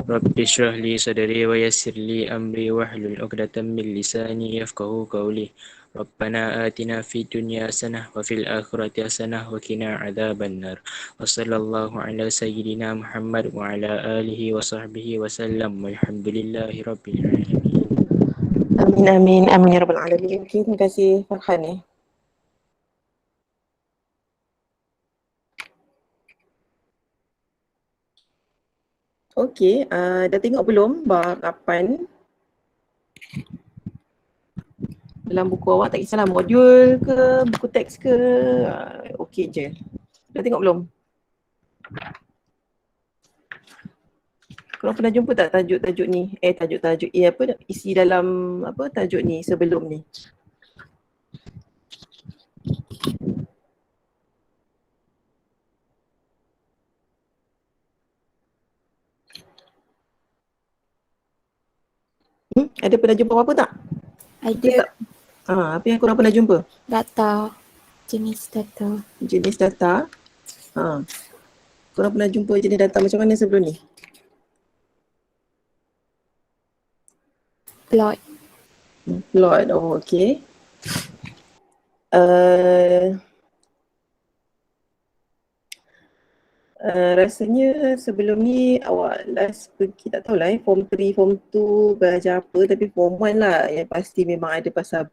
رب اشرح لي صدري ويسر لي أمري واحلل عقدة من لساني يفقهوا قولي ربنا آتنا في الدنيا حسنة وفي الآخرة حسنة وقنا عذاب النار وصلى الله على سيدنا محمد وعلى آله وصحبه وسلم والحمد لله رب العالمين. Amin, amin, amin ya rabbal alamin. Okay, terima kasih Farhan. Okey, dah tengok belum bab 8? Dalam buku awak tak kisahlah modul ke, buku teks ke, okey je. Dah tengok belum? Korang pernah jumpa tak tajuk-tajuk ni? Tajuk-tajuk, apa isi dalam apa tajuk ni sebelum ni? Ada pernah jumpa apa-apa tak? Ada. Apa yang korang pernah jumpa? Data. Jenis data. Jenis data. Korang pernah jumpa jenis data macam mana sebelum ni? Plot. Plot, oh okey. Rasanya sebelum ni awak last pergi tak tahulah form 3, form 2 belajar apa, tapi form 1 lah yang pasti memang ada pasal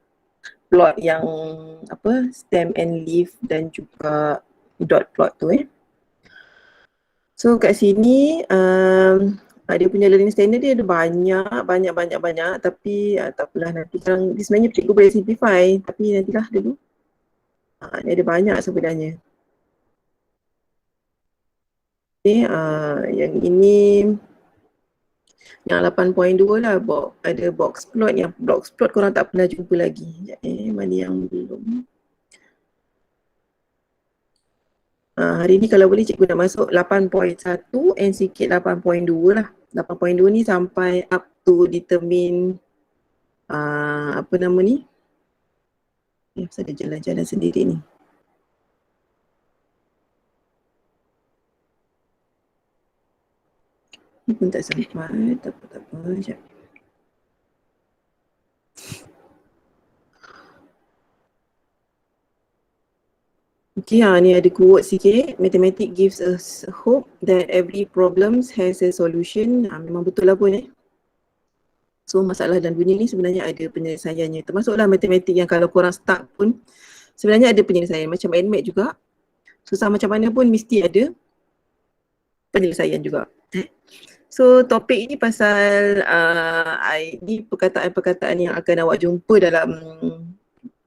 plot yang apa stem and leaf dan juga dot plot tu So kat sini dia punya learning standard dia ada banyak tapi tak apalah nanti sekarang sebenarnya cikgu boleh simplify tapi nantilah dulu. Dia ada banyak sebenarnya. Yang ini yang 8.2 lah, ada box plot. Yang box plot korang tak pernah jumpa lagi. Mana yang belum? Hari ni kalau boleh cikgu nak masuk 8.1 and sikit 8.2 lah. 8.2 ni sampai up to determine apa nama ni? Pasal ada jalan-jalan sendiri ni. Ni pun tak sampai, tak apa, sekejap. Okay, ni ada quote sikit. Mathematics gives us hope that every problem has a solution. Memang betul lah pun So masalah dalam dunia ni sebenarnya ada penyelesaiannya. Termasuklah matematik yang kalau korang stuck pun sebenarnya ada penyelesaian. Macam NMAT juga. Susah macam mana pun mesti ada penyelesaian juga. So topik ini pasal ini perkataan-perkataan yang akan awak jumpa dalam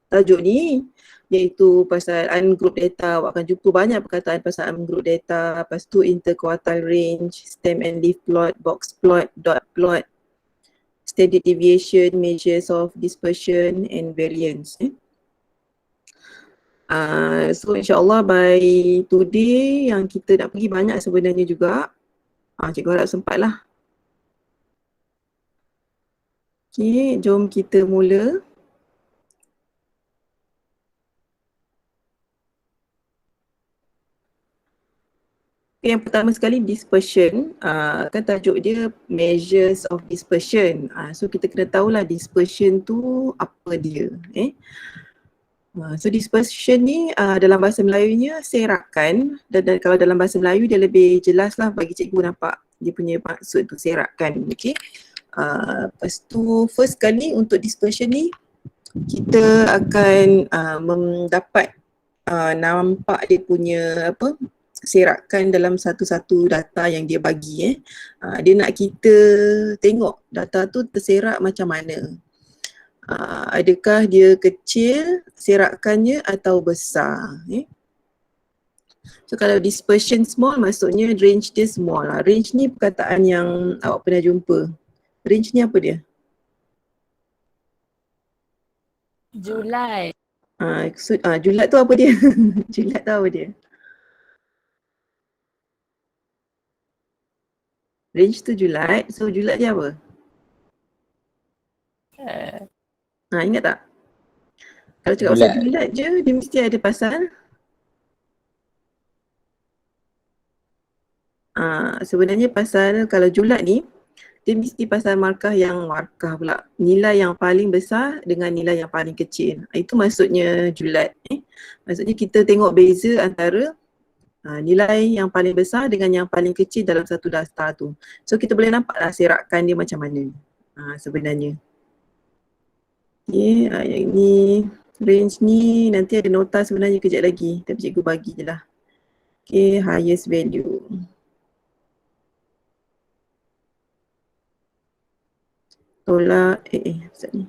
tajuk ni, iaitu pasal ungroup data. Awak akan jumpa banyak perkataan pasal ungroup data, lepas tu interquartile range, stem and leaf plot, box plot, dot plot, standard deviation, measures of dispersion and variance. So insyaAllah by today yang kita nak pergi banyak sebenarnya juga. Cikgu harap sempat lah. Okay, jom kita mula. Yang pertama sekali dispersion, kan tajuk dia measures of dispersion. So kita kena tahulah dispersion tu apa dia. So dispersion ni dalam bahasa Melayunya serakan, dan kalau dalam bahasa Melayu dia lebih jelas lah bagi cikgu nampak dia punya maksud tu serakan. Okay. Lepas tu first kali untuk dispersion ni kita akan mendapat nampak dia punya apa serakan dalam satu-satu data yang dia bagi. Dia nak kita tengok data tu terserak macam mana. Adakah dia kecil serakannya atau besar. So kalau dispersion small maksudnya range dia small lah. Range ni perkataan yang awak pernah jumpa. Range ni apa dia? Julai. Julat tu apa dia? Julat tu apa dia? Range tu julat. So julat dia apa? Ingat tak? Kalau cakap pasal julat je, dia mesti ada pasal sebenarnya pasal kalau julat ni dia mesti pasal markah pula. Nilai yang paling besar dengan nilai yang paling kecil. Itu maksudnya julat. Maksudnya kita tengok beza antara nilai yang paling besar dengan yang paling kecil dalam satu daftar tu. So kita boleh nampaklah serakan dia macam mana sebenarnya. Okay, yang ni range ni nanti ada nota sebenarnya kejap lagi. Tapi cikgu bagi je lah. Okay, highest value. Tolak, ni.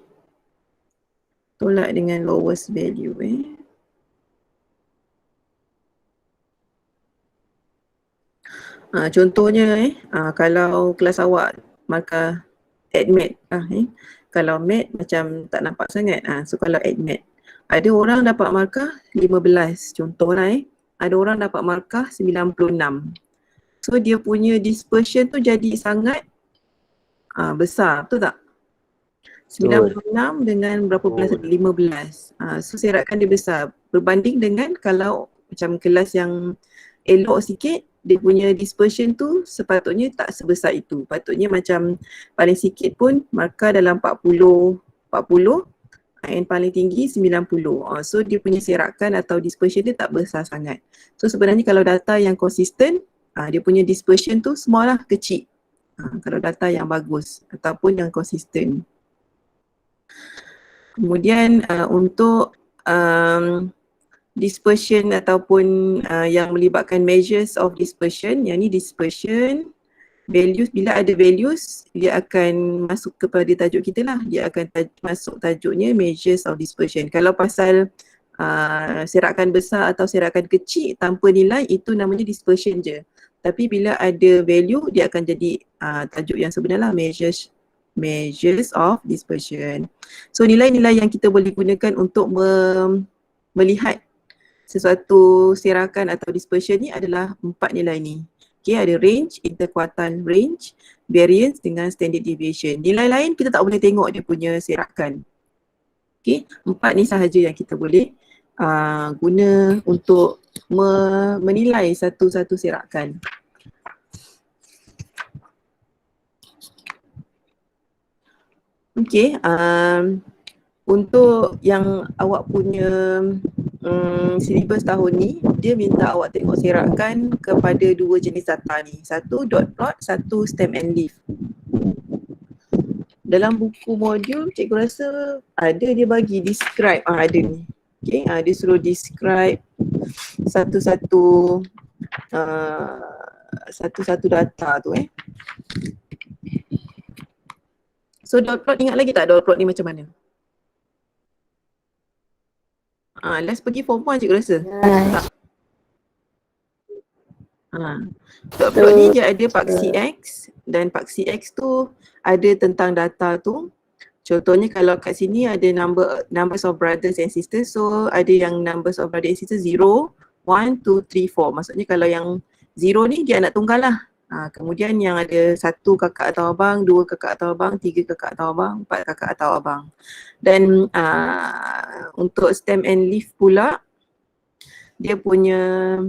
Tolak dengan lowest value contohnya kalau kelas awak markah admat kalau mat macam tak nampak sangat. So kalau admat ada orang dapat markah 15 contohlah ada orang dapat markah 96. So dia punya dispersion tu jadi sangat besar, betul tak? 96 dengan berapa belas? 15. So serakan dia besar berbanding dengan kalau macam kelas yang elok sikit, dia punya dispersion tu sepatutnya tak sebesar itu. Patutnya macam paling sikit pun markah dalam 40 and paling tinggi 90. So dia punya serakan atau dispersion dia tak besar sangat. So sebenarnya kalau data yang konsisten, dia punya dispersion tu semualah kecil. Kalau data yang bagus ataupun yang konsisten. Kemudian untuk dispersion ataupun yang melibatkan measures of dispersion, yang ni dispersion, values, bila ada values dia akan masuk kepada tajuk kita lah. Dia akan masuk tajuknya measures of dispersion. Kalau pasal serakan besar atau serakan kecil tanpa nilai itu namanya dispersion je. Tapi bila ada value dia akan jadi tajuk yang sebenar lah, measures of dispersion. So nilai-nilai yang kita boleh gunakan untuk melihat sesuatu serakan atau dispersion ni adalah 4 nilai ni. Okay, ada range, interquartile range, variance dengan standard deviation. Nilai lain kita tak boleh tengok dia punya serakan. Okay, 4 ni sahaja yang kita boleh guna untuk menilai satu-satu serakan. Okay, untuk yang awak punya syllabus tahun ni, dia minta awak tengok serakan kepada 2 jenis data ni. Satu dot plot, satu stem and leaf. Dalam buku modul, cikgu rasa ada dia bagi describe, ada ni. Okay, dia suruh describe satu-satu data tu So dot plot, ingat lagi tak dot plot ni macam mana? Let's pergi form 1 cikgu rasa. Tak. Dot plot ni dia ada paksi X dan paksi X tu ada tentang data tu. Contohnya kalau kat sini ada numbers of brothers and sisters, so ada yang numbers of brothers and sisters 0, 1, 2, 3, 4. Maksudnya kalau yang 0 ni dia anak tunggal lah. Kemudian yang ada 1 kakak atau abang, 2 kakak atau abang, 3 kakak atau abang, 4 kakak atau abang. Dan untuk stem and leaf pula, dia punya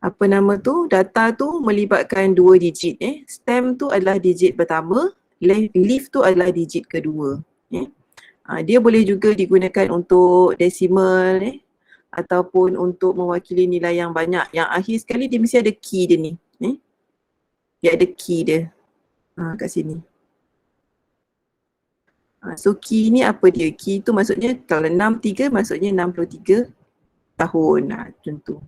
apa nama tu, data tu melibatkan 2 digit. Stem tu adalah digit pertama, leaf tu adalah digit kedua. Dia boleh juga digunakan untuk decimal ataupun untuk mewakili nilai yang banyak. Yang akhir sekali dia mesti ada key dia ni. Dia ada key dia kat sini. So key ni apa dia? Key tu maksudnya kalau 63 maksudnya 63 tahun. Macam tu.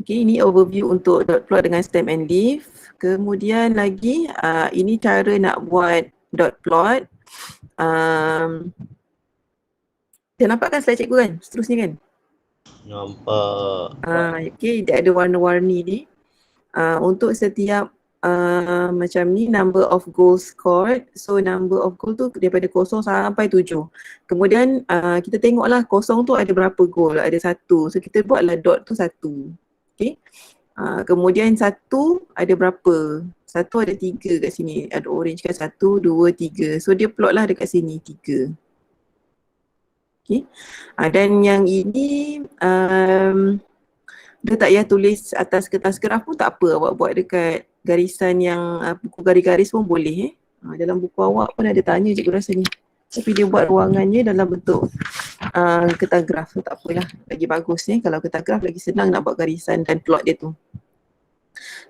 Okay, ini overview untuk dot plot dengan stem and leaf. Kemudian lagi ini cara nak buat dot plot. Dah nampak kan slide cikgu kan? Seterusnya kan? Nampak. Okay, dia ada warna-warni ni. Untuk setiap macam ni number of goals scored. So number of goal tu daripada 0 sampai 7. Kemudian kita tengoklah 0 tu ada berapa goal. Ada 1. So kita buatlah dot tu 1. Okay. Kemudian 1 ada berapa? 1 ada 3 kat sini. Ada orange kan? 1, 2, 3. So dia plot lah dekat sini 3. Okay. Dan yang ini Dia tak payah tulis atas kertas graf pun tak apa, awak buat dekat garisan yang buku garis-garis pun boleh dalam buku awak pun ada tanya cikgu rasa ni. Tapi dia buat ruangannya dalam bentuk kertas graf tu tak apalah, lagi bagus kalau kertas graf lagi senang nak buat garisan dan plot dia tu.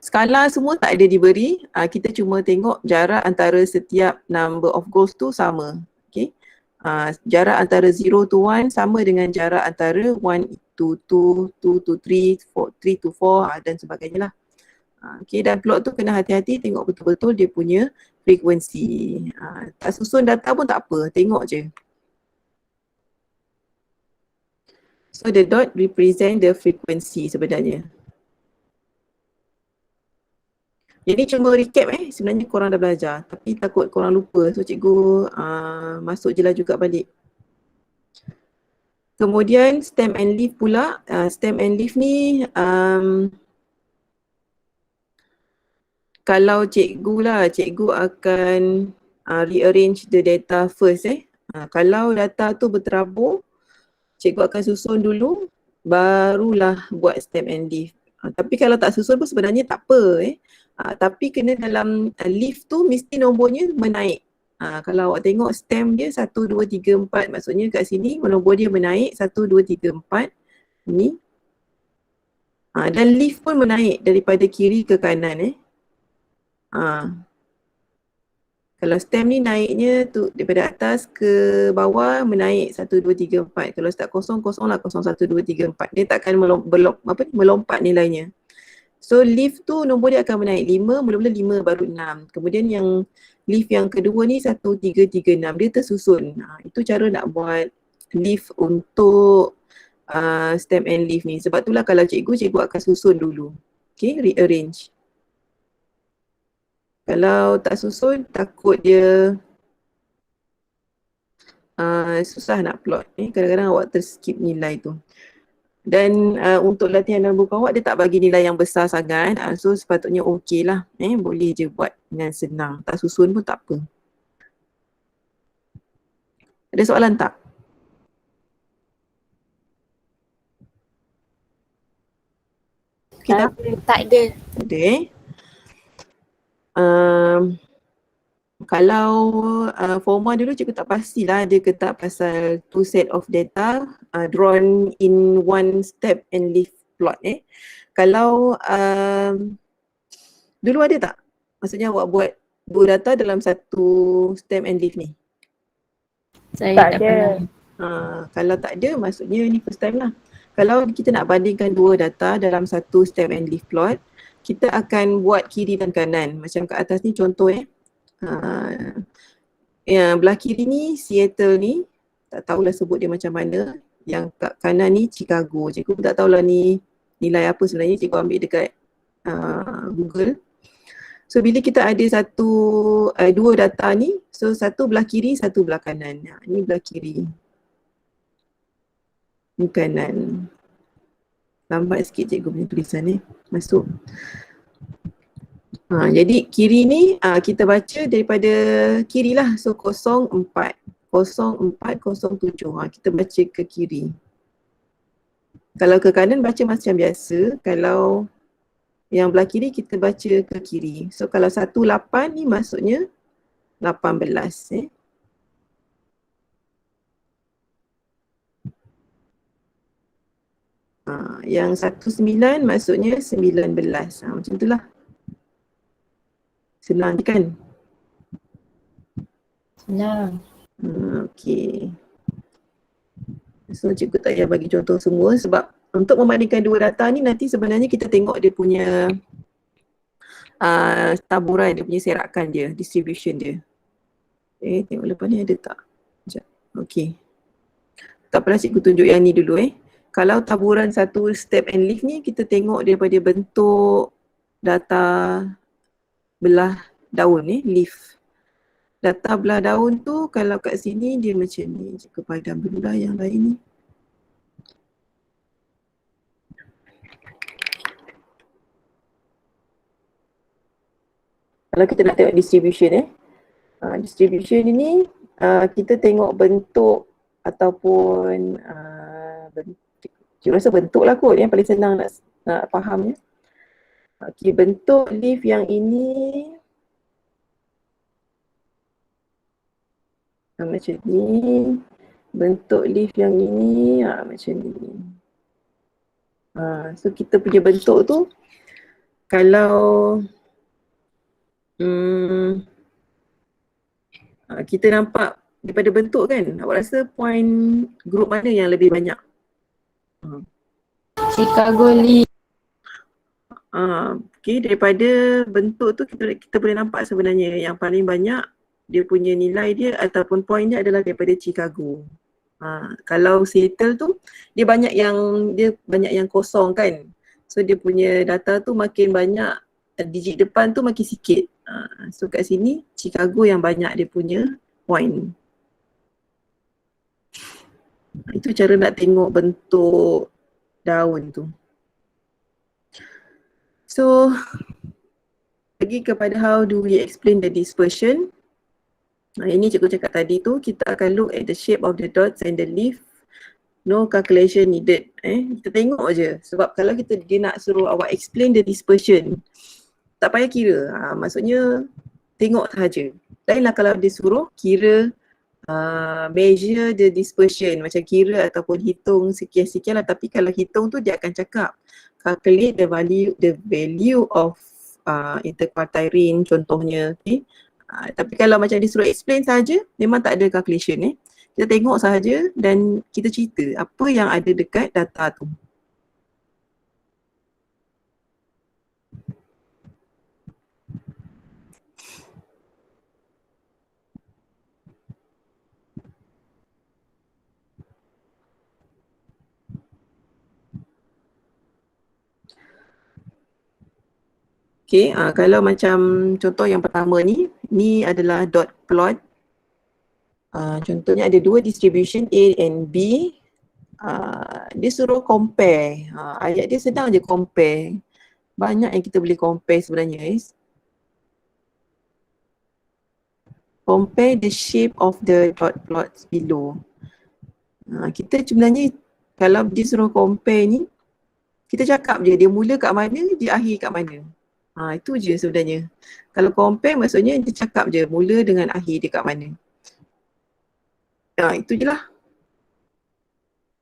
Skala semua tak ada diberi, kita cuma tengok jarak antara setiap number of goals tu sama. Okay. Jarak antara 0 to 1 sama dengan jarak antara 1 to 2, 2 to 3, 3 to 4 dan sebagainya lah. Okay, dan plot tu kena hati-hati tengok betul-betul dia punya frekuensi. Tak susun data pun tak apa, tengok je. So the dot represent the frequency sebenarnya. Jadi cuma recap sebenarnya korang dah belajar tapi takut korang lupa, so cikgu masuk je lah juga balik. Kemudian stem and leaf pula, stem and leaf ni kalau cikgu akan rearrange the data first kalau data tu berterabur, cikgu akan susun dulu barulah buat stem and leaf. Tapi kalau tak susun pun sebenarnya tak apa tapi kena dalam leaf tu mesti nombornya menaik. Kalau awak tengok stem dia 1, 2, 3, 4 maksudnya kat sini nombor dia menaik 1, 2, 3, 4 ni. Dan leaf pun menaik daripada kiri ke kanan Kalau stem ni naiknya tu daripada atas ke bawah menaik 1, 2, 3, 4. Kalau start kosong, kosong lah 0, 1, 2, 3, 4. Dia takkan melompat nilainya. So leaf tu nombor dia akan menaik 5, mula-mula 5 baru 6. Kemudian yang leaf yang kedua ni 1, 3, 3, 6. Dia tersusun. Itu cara nak buat leaf untuk stem and leaf ni. Sebab itulah kalau cikgu akan susun dulu. Okay, rearrange. Kalau tak susun takut dia susah nak plot. Kadang-kadang awak terskip nilai tu. Dan untuk latihan dalam buku awak dia tak bagi nilai yang besar sangat, so sepatutnya okey lah, boleh je buat dengan senang, tak susun pun tak apa. Ada soalan tak? Kita Tak ada. ada kalau forma dulu cikgu tak pastilah dia kata pasal two set of data drawn in one step and leaf plot Kalau dulu ada tak? Maksudnya awak buat dua data dalam satu stem and leaf ni? Saya tak pernah. Kalau tak ada maksudnya ni first time lah. Kalau kita nak bandingkan dua data dalam satu stem and leaf plot, kita akan buat kiri dan kanan. Macam kat atas ni contoh belah kiri ni Seattle ni, tak tahulah sebut dia macam mana. Yang kat kanan ni Chicago. Cikgu pun tak tahulah ni nilai apa sebenarnya, cikgu ambil dekat Google. So bila kita ada dua data ni, so satu belah kiri, satu belah kanan. Ni belah kiri. Ni kanan. Lambat sikit cikgu punya tulisan ni. Masuk. Jadi kiri ni kita baca daripada kiri lah. So 04, 0407. Kita baca ke kiri. Kalau ke kanan baca macam biasa. Kalau yang belah kiri kita baca ke kiri. So kalau 18 ni maksudnya 18 Yang 19 maksudnya 19. Macam itulah. Senang kan? Senang. Okey. So cikgu tak payah bagi contoh semua sebab untuk membandingkan dua data ni nanti sebenarnya kita tengok dia punya taburan, dia punya serakan dia, distribution dia. Tengok lepas ni ada tak? Sekejap. Okey. Tak apalah cikgu tunjuk yang ni dulu Kalau taburan satu step and leaf ni kita tengok daripada bentuk data belah daun leaf. Data belah daun tu kalau kat sini dia macam ni. Cikgu padam dulu lah yang lain ni. Kalau kita nak tengok distribution distribution ini kita tengok bentuk ataupun cikgu rasa bentuk lah kot yang paling senang nak faham ya. Okey, bentuk leaf yang ini macam ni. Bentuk leaf yang ini macam ni. So kita punya bentuk tu kalau kita nampak daripada bentuk kan, awak rasa point group mana yang lebih banyak? Chicago leaf. Okay, daripada bentuk tu kita boleh nampak sebenarnya yang paling banyak dia punya nilai dia ataupun point dia adalah daripada Chicago. Kalau Seattle tu dia banyak yang kosong kan. So dia punya data tu makin banyak, digit depan tu makin sikit. So kat sini Chicago yang banyak dia punya point. Itu cara nak tengok bentuk daun tu. So pergi kepada how do we explain the dispersion. Ini cikgu cakap tadi tu, kita akan look at the shape of the dots and the leaf. No calculation needed. Kita tengok je. Sebab kalau dia nak suruh awak explain the dispersion, tak payah kira. Maksudnya tengok sahaja. Lainlah kalau dia suruh kira measure the dispersion, macam kira ataupun hitung sekian-sekian lah. Tapi kalau hitung tu dia akan cakap calculate the value of interquartile contohnya. Okay? Tapi kalau macam disuruh explain saja, memang tak ada calculation. Kita tengok sahaja dan kita cerita apa yang ada dekat data tu. Okay, kalau macam contoh yang pertama ni adalah dot plot. Contohnya ada dua distribution A and B. Dia suruh compare. Ayat dia sedang je compare. Banyak yang kita boleh compare sebenarnya guys. Compare the shape of the dot plots below. Kita sebenarnya kalau dia suruh compare ni, kita cakap je dia mula kat mana, dia akhir kat mana. Itu je sebenarnya. Kalau compare maksudnya dia cakap je mula dengan akhir dia kat mana. Itu je lah.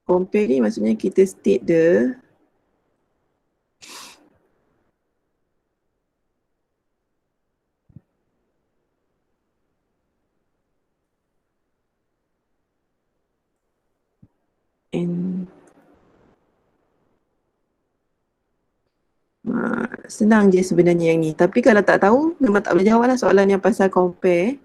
Compare ni maksudnya kita state the senang je sebenarnya yang ni. Tapi kalau tak tahu, memang tak boleh jawab lah soalan yang pasal compare.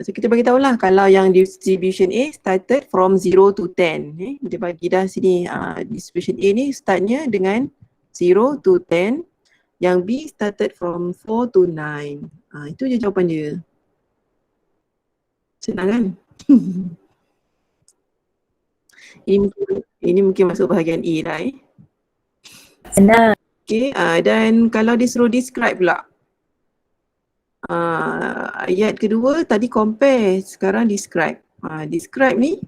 So kita bagi tahulah kalau yang distribution A started from 0 to 10. Dia bagi dah sini distribution A ni startnya dengan 0 to 10. Yang B started from 4 to 9. Itu je jawapan dia. Senang kan? Ini mungkin masuk bahagian A lah Senang. Okay, dan kalau disuruh describe pula. Ayat kedua tadi compare, sekarang describe. Describe ni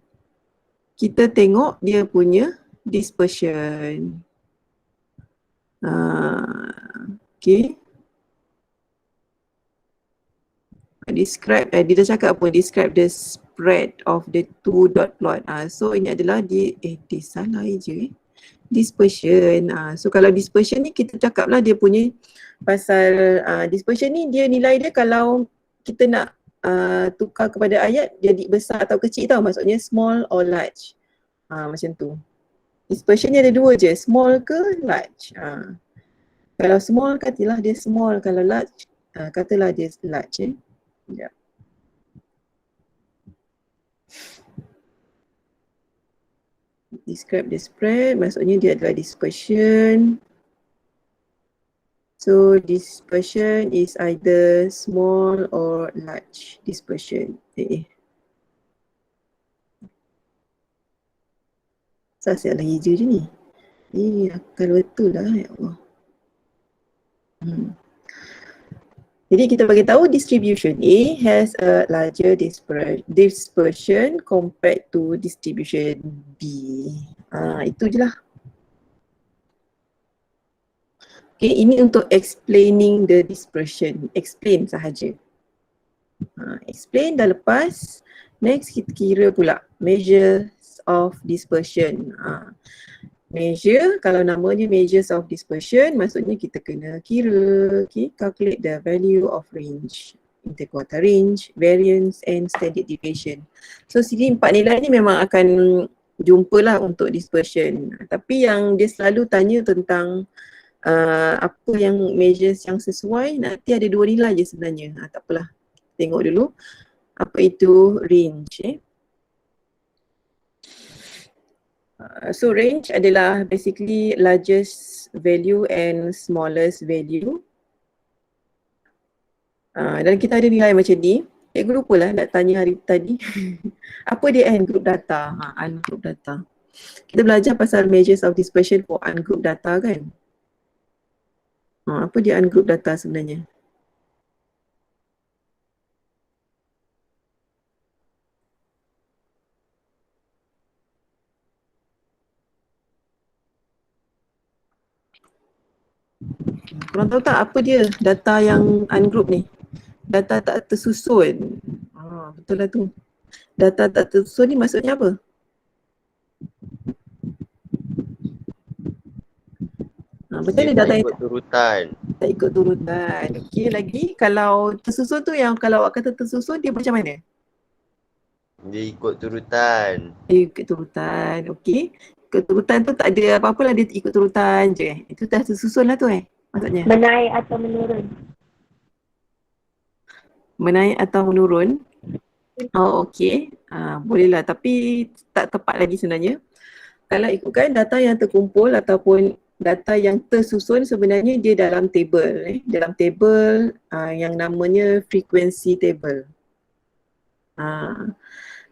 kita tengok dia punya dispersion. Okay. Describe, dia dah cakap apa? Describe the spread of the two dot plot. So ini adalah dia salah je. Dispersion. So kalau dispersion ni kita cakap lah dia punya pasal dispersion ni dia nilai dia kalau kita nak tukar kepada ayat jadi besar atau kecil tau, maksudnya small or large. Macam tu. Dispersion ni ada dua je, small ke large. Kalau small katalah dia small, kalau large katalah dia large. Sekejap. Describe the spread, maksudnya dia adalah dispersion. So dispersion is either small or large dispersion. Saya lagi hijau je ni. Akal betul lah ya Allah. Jadi kita bagi tahu distribution A has a larger dispersion compared to distribution B. Itu je lah. Okay, ini untuk explaining the dispersion. Explain sahaja. Explain dah lepas. Next kita kira pula measures of dispersion. Measure, kalau namanya measures of dispersion, maksudnya kita kena kira, okay, calculate the value of range, interquartile range, variance and standard deviation. So sini 4 nilai ni memang akan jumpalah untuk dispersion. Tapi yang dia selalu tanya tentang apa yang measures yang sesuai, nanti ada 2 nilai je sebenarnya. Tak apalah, tengok dulu apa itu range. So range adalah basically largest value and smallest value. Dan kita ada nilai macam ni. Cikgu lupa lah nak tanya hari tadi. Apa dia ungroup data? Ungroup data. Kita belajar pasal measures of dispersion for ungroup data kan? Apa dia ungroup data sebenarnya? Korang tahu tak apa dia data yang ungroup ni? Data tak tersusun. Betul lah tu. Data tak tersusun ni maksudnya apa? Betul ni data yang ikut turutan. tak ikut turutan. Okey, lagi kalau tersusun tu, yang kalau awak kata tersusun dia macam mana? Dia ikut turutan. Dia ikut turutan. Okey. Ikut turutan tu tak ada apa-apa lah, dia ikut turutan je. Itu dah tersusun lah tu maksudnya. Menaik atau menurun. Menaik atau menurun. Oh okey. Boleh lah, tapi tak tepat lagi sebenarnya. Kalau ikutkan data yang terkumpul ataupun data yang tersusun, sebenarnya dia dalam table. Dalam table yang namanya frequency table.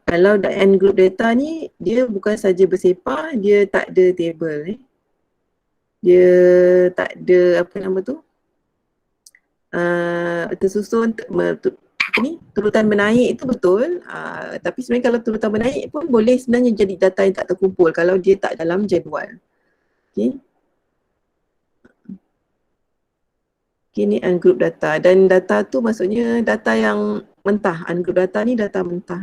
Kalau ungroup data ni, dia bukan saja bersepah, dia tak ada table. Dia tak ada apa nama tu, tersusun turutan menaik itu betul, tapi sebenarnya kalau turutan menaik pun boleh sebenarnya jadi data yang tak terkumpul kalau dia tak dalam jadual. Okay. Okay, ni ungroup data, dan data tu maksudnya data yang mentah. Ungroup data ni data mentah.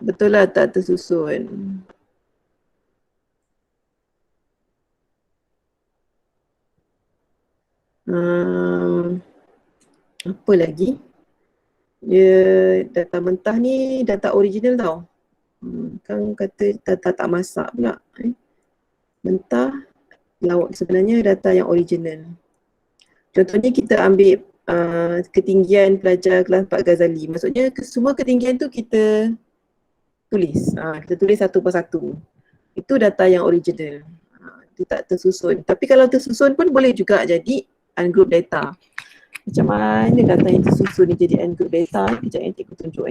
Betul lah, tak tersusun. Apa lagi? Dia data mentah ni data original tau. Kan kata data tak masak pula. Mentah, lawak sebenarnya data yang original. Contohnya kita ambil ketinggian pelajar kelas 4 Ghazali. Maksudnya semua ketinggian tu kita tulis. Kita tulis satu persatu. Itu data yang original. Dia tak tersusun. Tapi kalau tersusun pun boleh juga jadi ungroup data. Macam mana data yang tersusun ni jadi ungroup data? Sekejap yang cikgu tunjuk.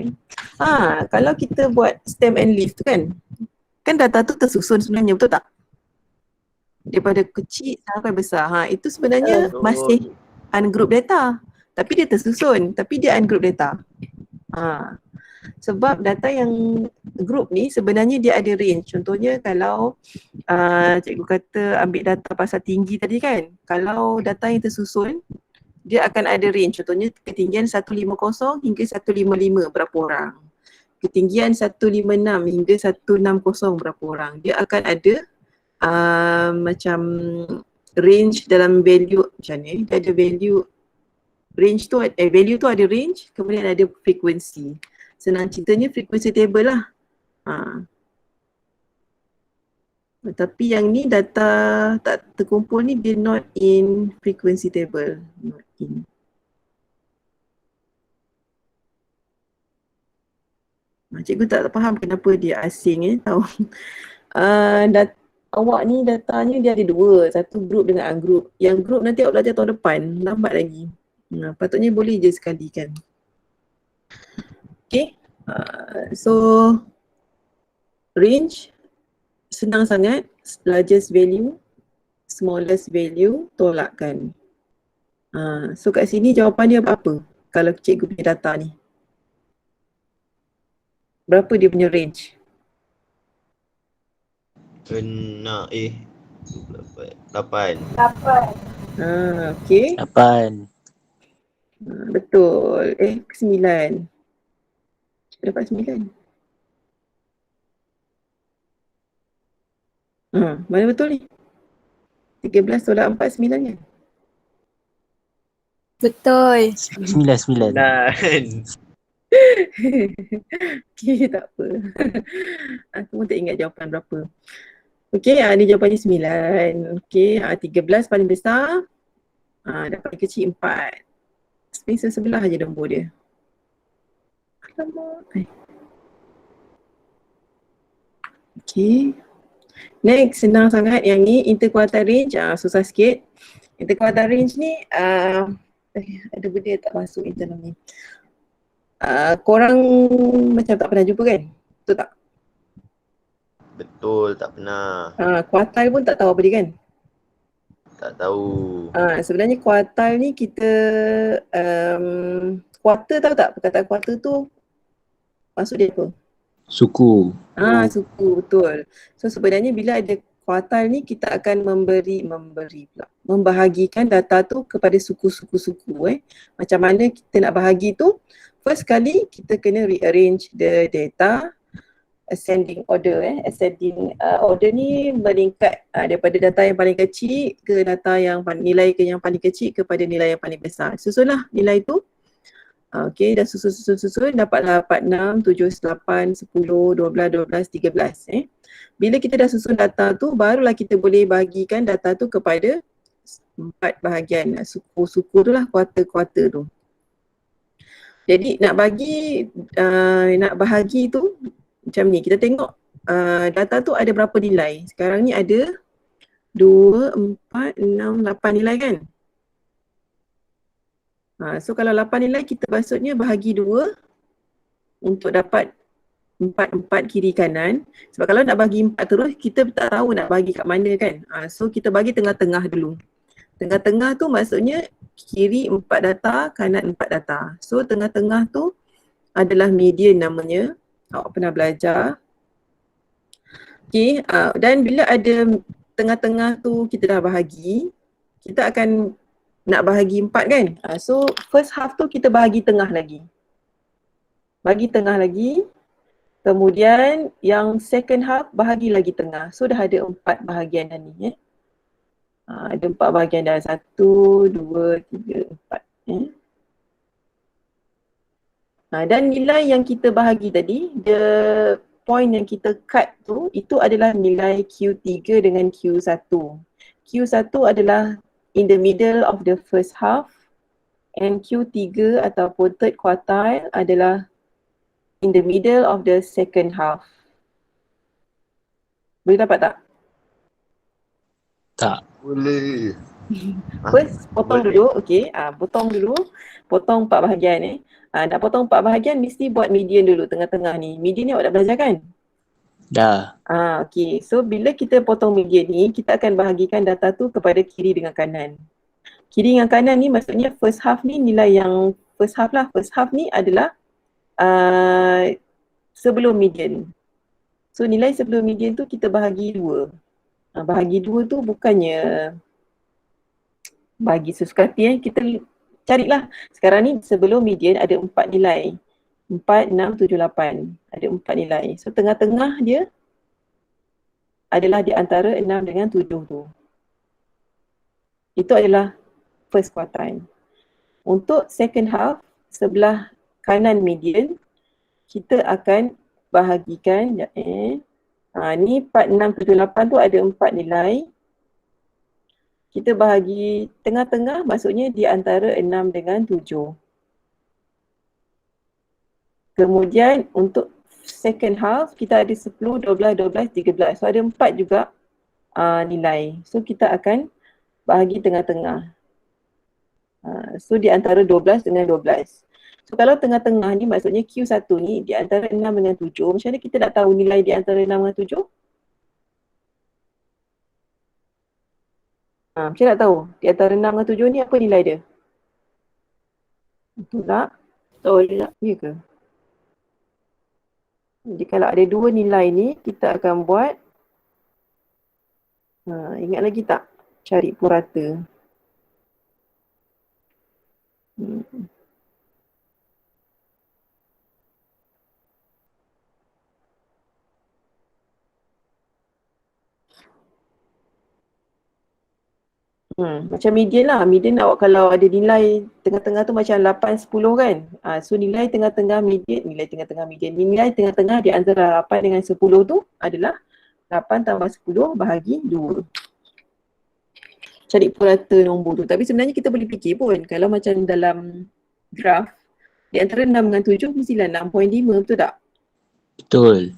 Kalau kita buat stem and leaf tu kan data tu tersusun sebenarnya, betul tak? Daripada kecil sampai besar. Itu sebenarnya masih ungroup data. Tapi dia tersusun, tapi dia ungroup data. Sebab data yang group ni sebenarnya dia ada range. Contohnya kalau cikgu kata ambil data pasal tinggi tadi kan, kalau data yang tersusun dia akan ada range. Contohnya ketinggian 150 hingga 155 berapa orang. Ketinggian 156 hingga 160 berapa orang. Dia akan ada macam range dalam value macam ni. Dia ada value, range tu, value tu ada range, kemudian ada frekuensi. Senang ceritanya frequency table lah. Tapi yang ni data tak terkumpul ni dia not in frequency table. Not in. Cikgu tak faham kenapa dia asing tahu. Awak ni datanya dia ada dua. Satu group dengan ungroup. Yang group nanti awak belajar tahun depan. Lambat lagi. Patutnya boleh je sekali kan. Okay. So range senang sangat. Largest value, smallest value, tolakkan. So kat sini jawapan dia apa? Kalau cikgu punya data ni. Berapa dia punya range? Kena 8. Okey. 8. Betul. 9. Dapat 9. Mana betul ni? 13 tolak 4, 9 kan? Betul. 9. 9. Okey, tak apa. Aku pun tak ingat jawapan berapa. Okey, ni jawapannya 9. Okey, 13 paling besar. Dan paling kecil 4. Space sebelah aja nombor dia. Alamak. Okey. Next, senang sangat yang ni, interquartile range. Susah sikit. Interquartile range ni, ada benda yang tak masuk dalam ni. Korang macam tak pernah jumpa kan? Betul tak? Betul, tak pernah. Quartile pun tak tahu apa dia kan? Tak tahu. Sebenarnya quartile ni kita quarter tahu tak? Perkataan quarter tu maksud dia apa? Suku. Suku, betul. So sebenarnya bila ada quartile ni kita akan membahagikan data tu kepada suku-suku-suku. Macam mana kita nak bahagi tu? First kali kita kena rearrange the data ascending order. Ascending order ni meningkat daripada data yang paling kecil ke data yang nilai ke yang paling kecil kepada nilai yang paling besar. Susunlah nilai tu. Okey, dah susun dapatlah 4, 6, 7, 8, 10, 12, 13. Bila kita dah susun data tu, barulah kita boleh bahagikan data tu kepada 4 bahagian. Suku-suku tu lah, kuarter-kuarter tu. Jadi nak bahagi tu macam ni. Kita tengok data tu ada berapa nilai. Sekarang ni ada 2, 4, 6, 8 nilai kan? So kalau 8 nilai kita maksudnya bahagi 2 untuk dapat 4 kiri kanan. Sebab kalau nak bagi 4 terus kita tak tahu nak bagi kat mana kan. So kita bagi tengah-tengah dulu. Tengah-tengah tu maksudnya kiri 4 data, kanan 4 data. So tengah-tengah tu adalah median namanya. Awak pernah belajar. Okay, dan bila ada tengah-tengah tu kita dah bahagi, kita akan nak bahagi 4 kan. So first half tu kita bahagi tengah lagi. Bagi tengah lagi. Kemudian yang second half bahagi lagi tengah. So dah ada 4 bahagian dah ni. Ada 4 bahagian dah. 1, 2, 3, 4. Dan nilai yang kita bahagi tadi, the point yang kita cut tu, itu adalah nilai Q3 dengan Q1. Q1 adalah in the middle of the first half and Q3 ataupun third quartile adalah in the middle of the second half. Boleh dapat tak? Tak. Boleh. First, potong Boleh. dulu. Okay, potong dulu. Potong 4 bahagian nak potong 4 bahagian mesti buat median dulu tengah-tengah ni. Median ni awak dah belajar kan? Dah. Okay, so bila kita potong median ni, kita akan bahagikan data tu kepada kiri dengan kanan. Kiri dengan kanan ni maksudnya first half ni nilai yang first half lah. First half ni adalah sebelum median. So nilai sebelum median tu kita bahagi 2. Bahagi 2 tu bukannya bagi sesuka hati kita carilah. Sekarang ni sebelum median ada 4 nilai. 4, 6, 7, 8. Ada 4 nilai. So tengah-tengah dia adalah di antara 6 dengan 7 tu. Itu adalah first quartile. Untuk second half, sebelah kanan median, kita akan bahagikan, ni 4, 6, 7, 8 tu ada 4 nilai. Kita bahagi tengah-tengah maksudnya di antara 6 dengan 7. Kemudian untuk second half kita ada 10, 12, 12, 13. So ada 4 juga nilai. So kita akan bahagi tengah-tengah. So di antara 12 dengan 12. So kalau tengah-tengah ni maksudnya Q1 ni di antara 6 dengan 7. Macam mana kita nak tahu nilai di antara 6 dengan 7? Macam nak tahu di antara 6 dengan 7 ni apa nilai dia? Betul tak? Betul tak? Ya ke? Jadi kalau ada dua nilai ni, kita akan buat, ingat lagi tak? Cari purata. Macam median lah. Median awak kalau ada nilai tengah-tengah tu macam 8, 10 kan. So nilai tengah-tengah median, nilai tengah-tengah di antara 8 dengan 10 tu adalah 8 tambah 10 bahagi 2. Cari purata nombor tu. Tapi sebenarnya kita boleh fikir pun kalau macam dalam graf, di antara 6 dengan 7 mestilah 6.5, betul tak? Betul.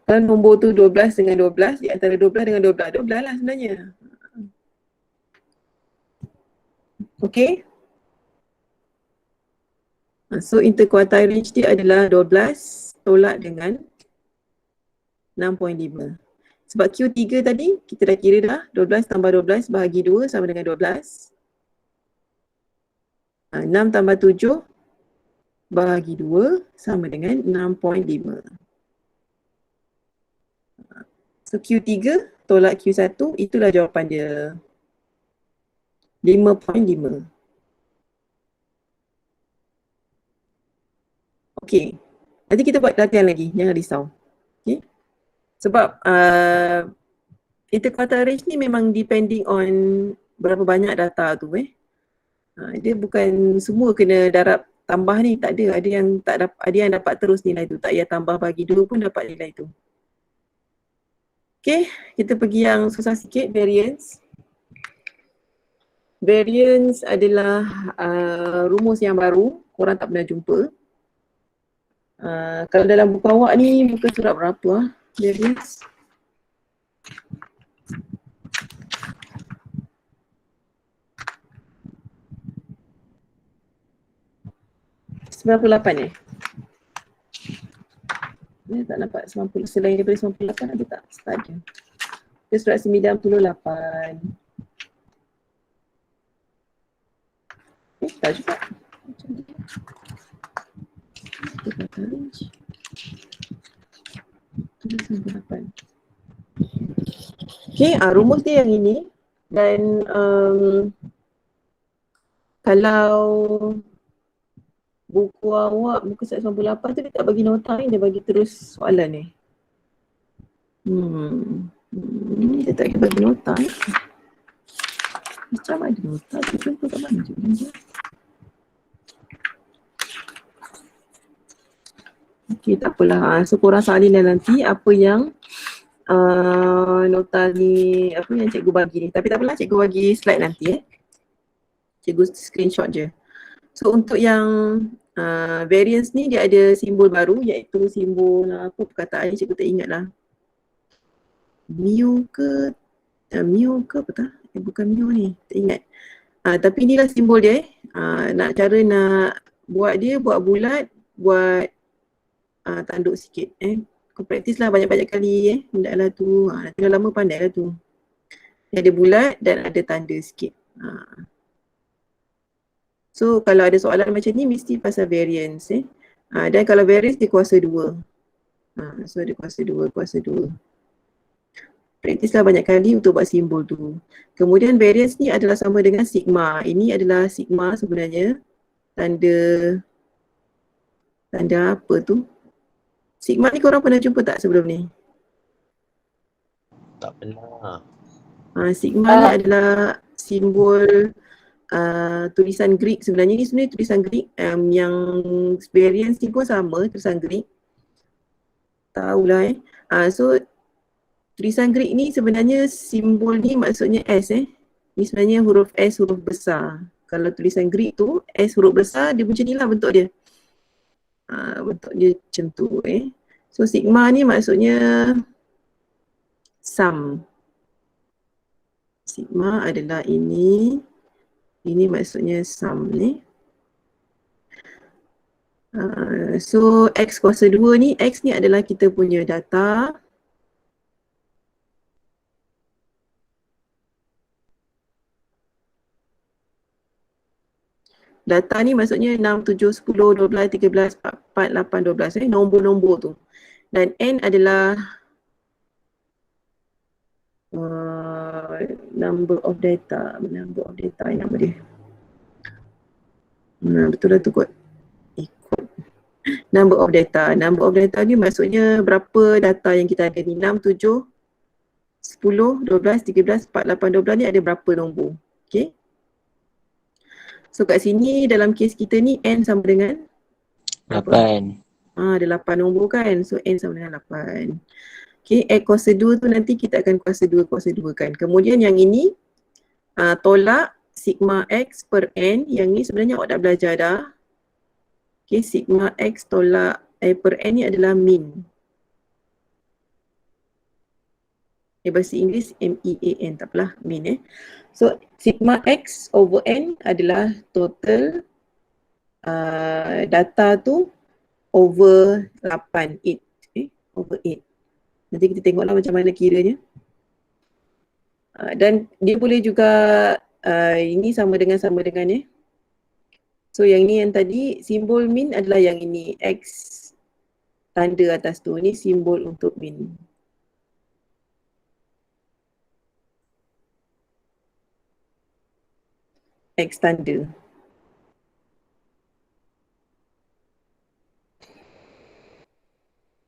Kalau nombor tu 12 dengan 12, di antara 12 dengan 12, 12 lah sebenarnya. Okay. So interquartile range dia adalah 12 tolak dengan 6.5. Sebab Q3 tadi kita dah kira dah 12 tambah 12 bahagi 2 sama dengan 12. 6 tambah 7 bahagi 2 sama dengan 6.5. So Q3 tolak Q1, itulah jawapan dia. 5.5. Okay. Nanti kita buat latihan lagi, jangan risau. Okay. Sebab interquartile range ni memang depending on berapa banyak data tu dia bukan semua kena darab tambah ni, tak ada. Ada yang tak dapat, ada yang dapat terus nilai tu. Tak payah tambah bagi 2 pun dapat nilai tu. Okay, kita pergi yang susah sikit, variance. Variance adalah rumus yang baru, korang tak pernah jumpa. Kalau dalam buku awak ni, muka surat berapa variance? $98 tak nampak 90, selain daripada 98 ada tak? Tak ada. Dia surat 98. Tak juga. Okay, rumus dia yang ini. Dan kalau buku awak, buku surat 98 tu dia tak bagi nota ni, dia bagi terus soalan ni. Dia tak bagi nota ni. Macam ada nota tu, jumpa kat mana je. Okay, tak apalah. So korang salinan nanti apa yang nota ni, apa yang cikgu bagi ni. Tapi tak apalah, cikgu bagi slide nanti Cikgu screenshot je. So untuk yang variance ni dia ada simbol baru, iaitu simbol apa perkataan ni cikgu tak ingat lah. Mu ke apa tak? Bukan mu ni, tak ingat. Tapi inilah simbol dia nak buat dia, buat bulat, buat tanduk sikit Kau praktis lah banyak-banyak kali benda lah tu. Nanti dah lama pandai lah tu. Dia ada bulat dan ada tanda sikit. So kalau ada soalan macam ni mesti pasal variance dan kalau variance dia kuasa 2. So dia kuasa 2. Praktislah banyak kali untuk buat simbol tu. Kemudian variance ni adalah sama dengan sigma. Ini adalah sigma sebenarnya. Tanda apa tu? Sigma ni korang pernah jumpa tak sebelum ni? Tak pernah. Sigma ni adalah simbol tulisan Greek sebenarnya. Ni sebenarnya tulisan Greek yang variance ni pun sama, tulisan Greek. Tahulah so tulisan Greek ni sebenarnya simbol ni maksudnya S Ni sebenarnya huruf S, huruf besar. Kalau tulisan Greek tu S huruf besar, dia macam ni lah bentuk dia. Bentuk dia macam tu So sigma ni maksudnya sum. Sigma adalah ini. Ini maksudnya sum ni. So X kuasa 2 ni, X ni adalah kita punya data. Data ni maksudnya 6, 7, 10, 12, 13, 4, 8, 12. Nombor-nombor tu. Dan N adalah number of data. Number of data ni nama dia. Betul lah tu kot. Ikut. Number of data. Number of data ni maksudnya berapa data yang kita ada ni. 6, 7, 10, 12, 13, 4, 8, 12 ni ada berapa nombor. Okay. So kat sini dalam kes kita ni N sama dengan 8. ada 8 nombor kan. So N sama dengan 8. Okay, X kuasa 2 tu nanti kita akan kuasa 2 kan. Kemudian yang ini tolak sigma X per N. Yang ni sebenarnya awak dah belajar dah. Okay, sigma X tolak per N ni adalah min. Bahasa Inggeris MEAN, tak apalah, min So sigma X over N adalah total data tu over 8, 8. Over 8. Nanti kita tengoklah macam mana kiranya. Dan dia boleh juga ini sama dengan So yang ni yang tadi simbol min adalah yang ini X tanda atas tu. Ni simbol untuk min. X tanda.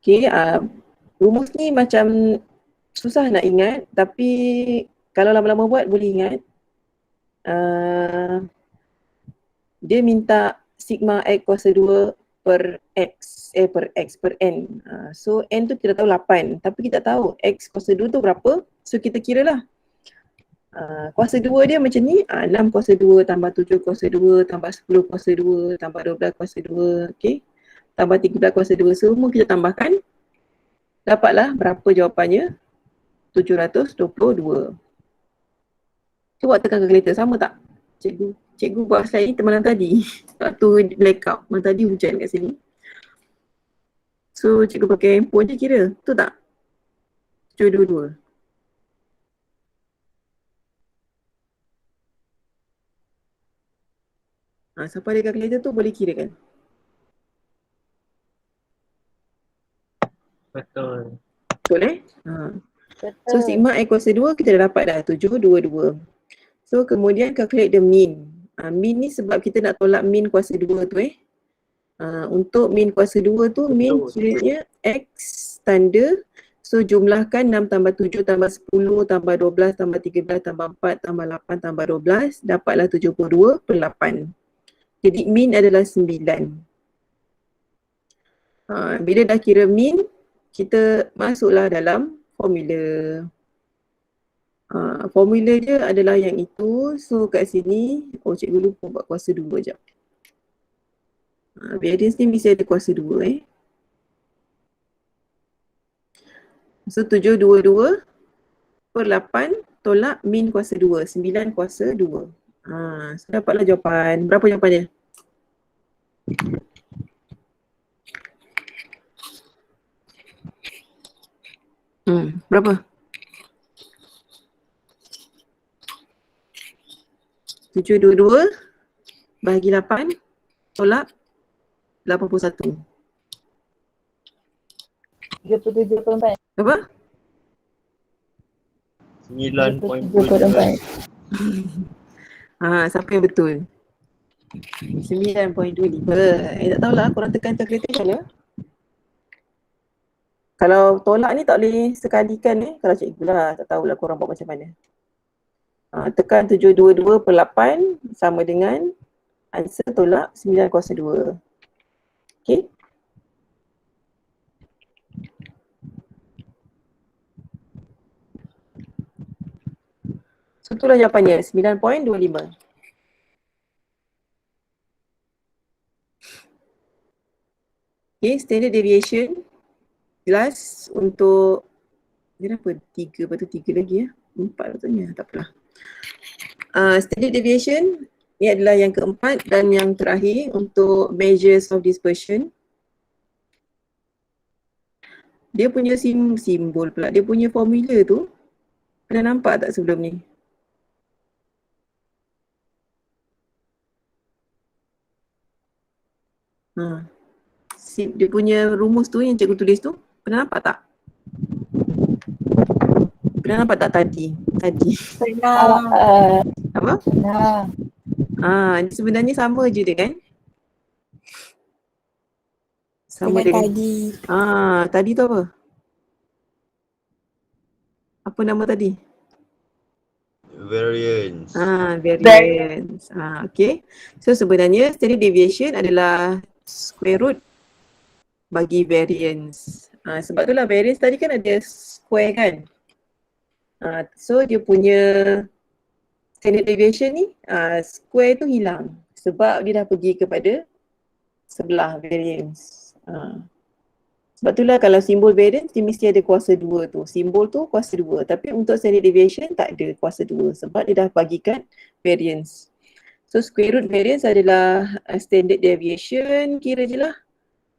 Okay, rumus ni macam susah nak ingat, tapi kalau lama-lama buat boleh ingat. Dia minta sigma X kuasa 2 per N. So N tu kita tahu 8, tapi kita tahu X kuasa 2 tu berapa. So kita kira lah. Kuasa 2 dia macam ni, 6 kuasa 2 tambah 7 kuasa 2 tambah 10 kuasa 2 tambah 12 kuasa 2, okay. Tambah 13 kuasa 2, semua kita tambahkan. Dapatlah berapa jawapannya? 722. Cuba tekan kalkulator, sama tak? Cikgu buat slide ni malam tadi. Waktu blackout, malam tadi hujan kat sini. So cikgu pakai handphone je kira, betul tak? 722. Siapa ada kalkulator tu boleh kira kan? Betul. Betul So sigma X kuasa 2 kita dah dapat dah 722. So kemudian calculate the mean. Mean ni sebab kita nak tolak mean kuasa 2 tu untuk mean kuasa 2 tu mean kiranya X tanda. So jumlahkan 6 tambah 7 tambah 10 tambah 12 tambah 13 tambah 4 tambah 8 tambah 12. Dapatlah 72 per 8. Jadi mean adalah 9. Bila dah kira mean, kita masuklah dalam formula. Formula dia adalah yang itu. So kat sini, cikgu lupa buat kuasa 2 sekejap. Variance ni mesti ada kuasa 2 So 722 per 8 tolak min kuasa 2. 9 kuasa 2. So dapatlah jawapan. Berapa jawapannya? Berapa? 722 bahagi 8 tolak 81. 37.4. Apa? 9.4. Siapa yang betul? 9.25. Tak tahulah, korang tekan calculator macam mana? Kalau tolak ni tak boleh sekalikan kalau cikgu lah, tak tahulah korang buat macam mana. Tekan 722 per 8 sama dengan answer tolak 9 kuasa 2. Okay. So itulah jawapannya, 9.25. Okay, standard deviation. Jelas untuk, kenapa 3, lepas tu 3 lagi 4 patutnya, tak apalah. Standard deviation ni adalah yang keempat dan yang terakhir untuk measures of dispersion. Dia punya simbol pula, dia punya formula tu pernah nampak tak sebelum ni? Dia punya rumus tu yang cikgu tulis tu, pernah nampak tak? Pernah nampak tak tadi? Pernah. Apa? Pernah. Sebenarnya sama je dia kan? Sama Dengan dengan tadi. tadi tu apa? Apa nama tadi? Variance. Variance. Okay. So sebenarnya standard deviation adalah square root bagi variance. Sebab itulah variance tadi kan ada square kan. So dia punya standard deviation ni square tu hilang sebab dia dah pergi kepada sebelah variance. Sebab itulah kalau simbol variance dia mesti ada kuasa 2 tu. Simbol tu kuasa 2. Tapi untuk standard deviation tak ada kuasa 2 sebab dia dah bagikan variance. So square root variance adalah standard deviation, kira je lah.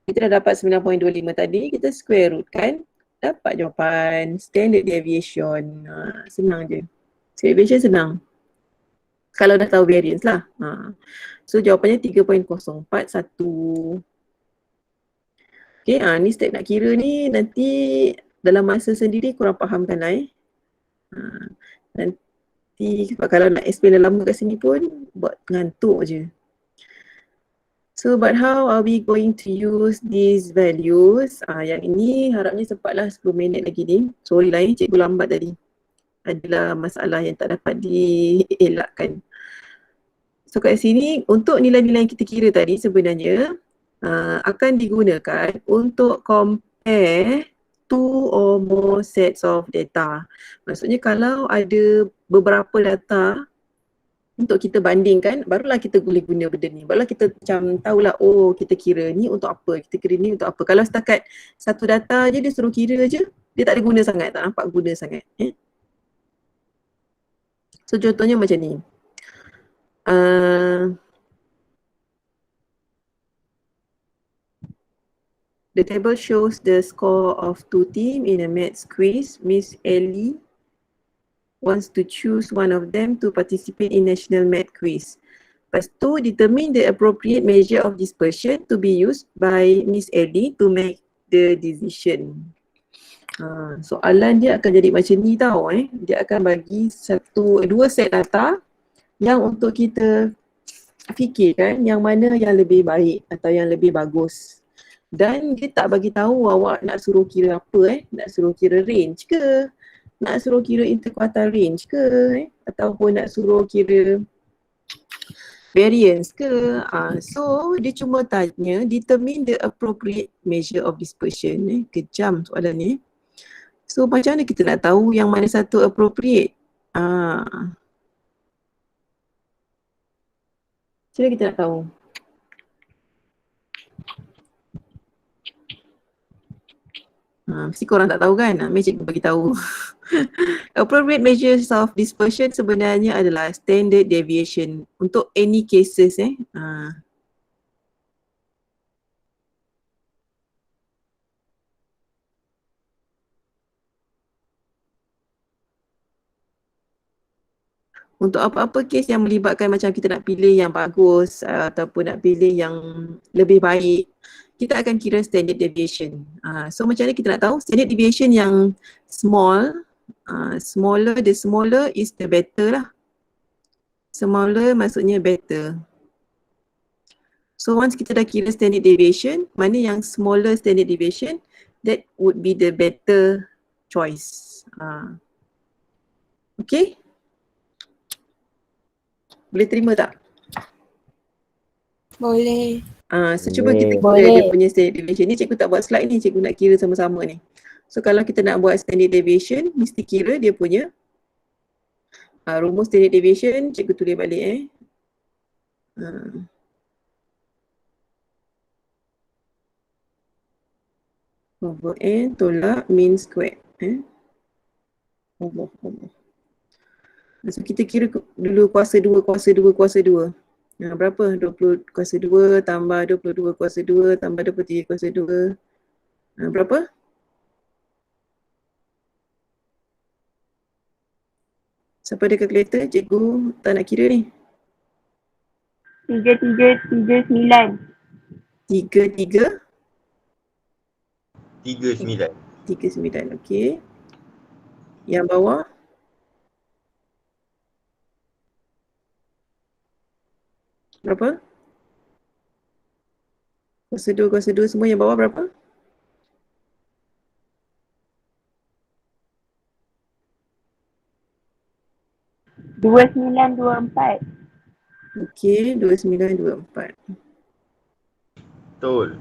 Kita dah dapat 9.25 tadi, kita square root kan. Dapat jawapan standard deviation. Senang je. Standard deviation senang. Kalau dah tahu variance lah. So jawapannya 3.041. Okay, ni step nak kira ni nanti dalam masa sendiri korang fahamkan lah nanti kalau nak explain lama kat sini pun buat ngantuk je. So but how are we going to use these values? Yang ini harapnya sempatlah 10 minit lagi ni. Sorry lah cikgu lambat tadi. Adalah masalah yang tak dapat dielakkan. So kat sini untuk nilai-nilai yang kita kira tadi sebenarnya akan digunakan untuk compare two or more sets of data. Maksudnya kalau ada beberapa data untuk kita bandingkan, barulah kita boleh guna benda ni. Barulah kita macam tahulah, oh kita kira ni untuk apa, kita kira ni untuk apa. Kalau setakat satu data je dia suruh kira je, dia tak ada guna sangat, tak nampak guna sangat. So contohnya macam ni. The table shows the score of two teams in a maths quiz. Miss Ellie wants to choose one of them to participate in national math quiz. Lepas tu, determine the appropriate measure of dispersion to be used by Miss Ellie to make the decision. Soalan dia akan jadi macam ni tau. Dia akan bagi dua set data yang untuk kita fikirkan yang mana yang lebih baik atau yang lebih bagus. Dan dia tak bagi tahu awak nak suruh kira apa nak suruh kira range ke, nak suruh kira interquartile range ke, ataupun nak suruh kira variance ke. So dia cuma tanya determine the appropriate measure of dispersion. Kejam soalan ni. So macam mana kita nak tahu yang mana satu appropriate? Macam mana kita nak tahu? Mesti korang tak tahu kan? Mesti cikgu bagi tahu. Appropriate measures of dispersion sebenarnya adalah standard deviation untuk any cases. Untuk apa-apa case yang melibatkan macam kita nak pilih yang bagus ataupun nak pilih yang lebih baik, kita akan kira standard deviation. So macam mana kita nak tahu? Standard deviation yang small, the smaller is the better lah. Smaller maksudnya better. So once kita dah kira standard deviation, mana yang smaller standard deviation, that would be the better choice. Okay? Boleh terima tak? Boleh. So cuba kita kira dia punya standard deviation. Ni cikgu tak buat slide ni, cikgu nak kira sama-sama ni. So kalau kita nak buat standard deviation, mesti kira dia punya rumus standard deviation, cikgu tulis balik over n tolak mean square. So kita kira dulu kuasa 2. Berapa? 20 kuasa 2 tambah 22 kuasa 2 tambah 23 kuasa 2. Berapa? Siapa ada kalkulator? Cikgu tak nak kira ni. 3339. 3, 39. 39, okey. Yang bawah? Berapa? Kuasa 2 semua yang bawah berapa? Dua 2924. Okey, 2924. Betul.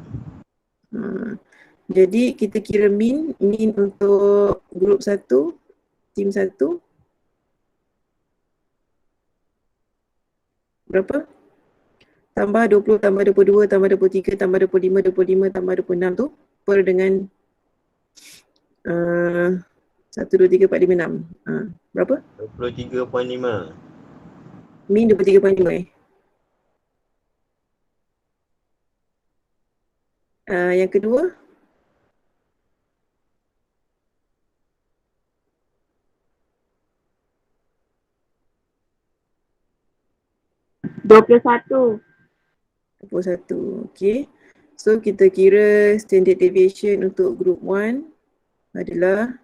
Jadi kita kira min untuk grup 1, tim 1. Berapa? Tambah 20, tambah 22, tambah 23, tambah 25, 25, tambah 26 tu per dengan 1, 2, 3, 4, 5, 6. Berapa? 23.5. Min 23.5 yang kedua? Dua puluh satu. 21. Okey. So kita kira standard deviation untuk group 1 adalah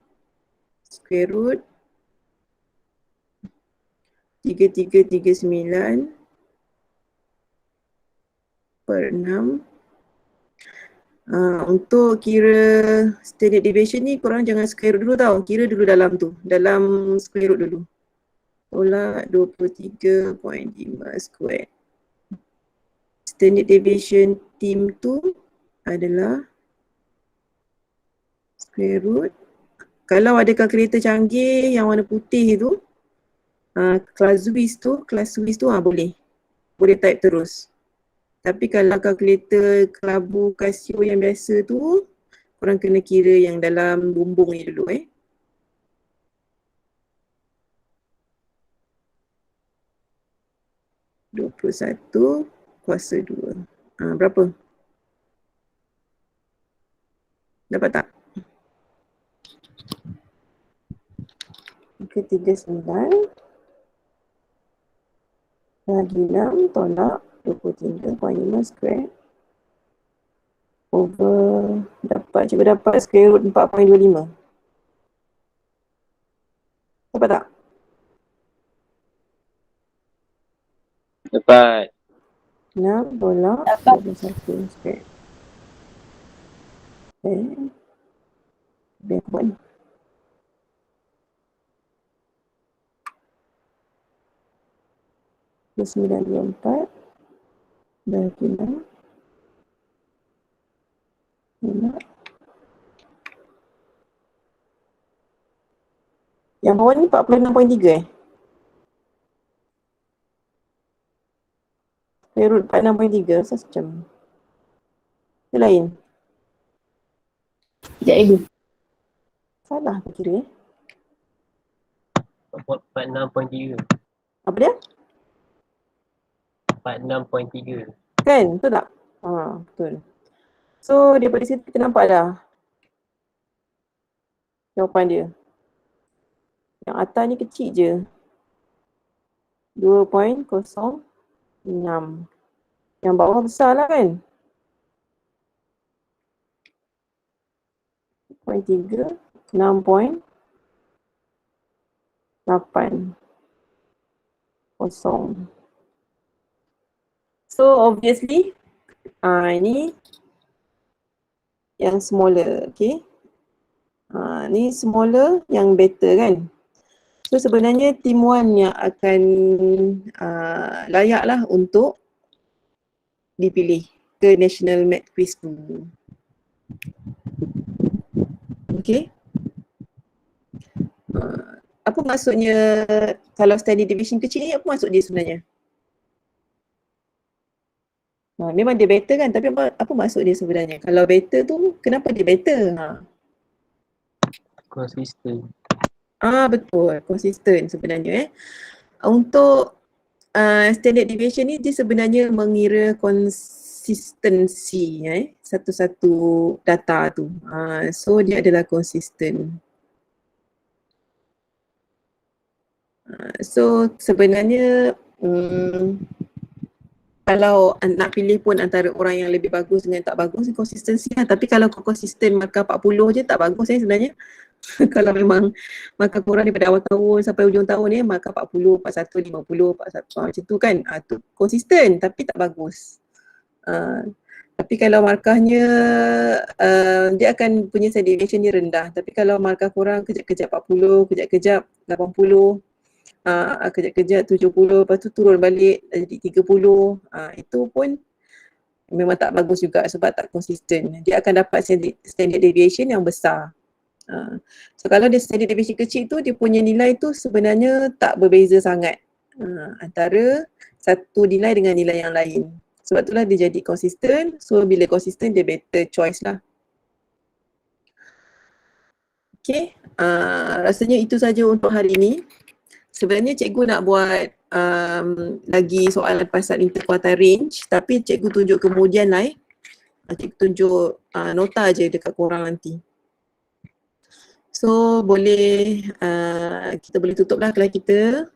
square root 3339 per 6. Untuk kira standard deviation ni korang jangan square root dulu tau. Kira dulu dalam tu. Dalam square root dulu. Tolak 23.5 square. Standard deviation team tu adalah square root. Kalau ada kalkulator canggih yang warna putih tu, kelas Swiss tu boleh. Boleh type terus. Tapi kalau kalkulator kelabu Casio yang biasa tu, korang kena kira yang dalam bumbung ni dulu 21 kuasa 2. Berapa? Dapat tak? Okay, 39 bagi 6 tolak 23.5 square over cuba dapat square root 4.25. Dapat tak? Dapat. 6 tolak Dapat. 21 square. Biar aku buat ni. Plus 924 bagi 6 tolak. Yang bawah ni 46.3 Square root 46.3 rasa macam dia lain. Sekejap lagi. Salah aku kira 46.3. Apa dia? 46.3. Kan? Betul tak? Betul. So daripada situ kita nampak dah jawapan dia. Yang atas ni kecil je. 2.06. Yang bawah besar lah kan? 0.3, 6.8. So obviously ini yang smaller, okay? Ni smaller yang better kan? So sebenarnya team 1 yang akan layak lah untuk dipilih ke National Math Quiz 2. Okay? Apa maksudnya kalau standard deviation kecil ni, apa maksud dia sebenarnya? Memang dia better kan, tapi apa maksud dia sebenarnya? Kalau better tu, kenapa dia better? Konsisten. Betul, konsisten sebenarnya. Untuk standard deviation ni dia sebenarnya mengira konsistensi satu-satu data tu. So dia adalah konsisten. So sebenarnya kalau nak pilih pun antara orang yang lebih bagus dengan tak bagus, konsistensi lah. Tapi kalau kau konsisten markah 40 je tak bagus sebenarnya. Kalau memang markah korang daripada awal tahun sampai hujung tahun markah 40, 41, 50, 41 macam tu kan. Tu konsisten tapi tak bagus. Tapi kalau markahnya dia akan punya standard deviation dia rendah. Tapi kalau markah korang kejap-kejap 40, kejap-kejap 80, kejap-kejap 70, lepas tu turun balik jadi 30, itu pun memang tak bagus juga sebab tak konsisten. Dia akan dapat standard deviation yang besar. So kalau dia standard deviation kecil tu, dia punya nilai tu sebenarnya tak berbeza sangat antara satu nilai dengan nilai yang lain. Sebab itulah dia jadi konsisten. So bila konsisten dia better choice lah. Okay, rasanya itu saja untuk hari ini. Sebenarnya cikgu nak buat lagi soalan pasal interquartile range, tapi cikgu tunjuk kemudian lah cikgu tunjuk nota je dekat korang nanti. So boleh kita boleh tutup lah kelas kita.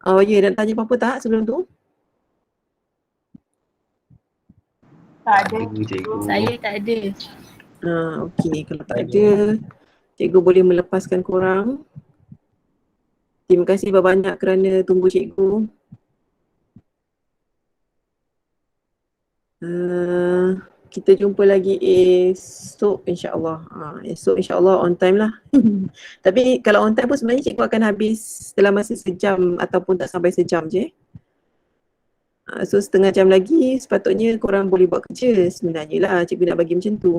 Oh ya, nak tanya apa-apa tak sebelum tu? Tak ada. Cikgu. Saya tak ada. Okey, kalau tak ada, cikgu boleh melepaskan korang. Terima kasih banyak kerana tunggu cikgu. Kita jumpa lagi esok insyaAllah. Esok insyaAllah on time lah. Tapi kalau on time pun sebenarnya cikgu akan habis dalam masa sejam ataupun tak sampai sejam je. So setengah jam lagi sepatutnya korang boleh buat kerja sebenarnya lah, cikgu nak bagi macam tu.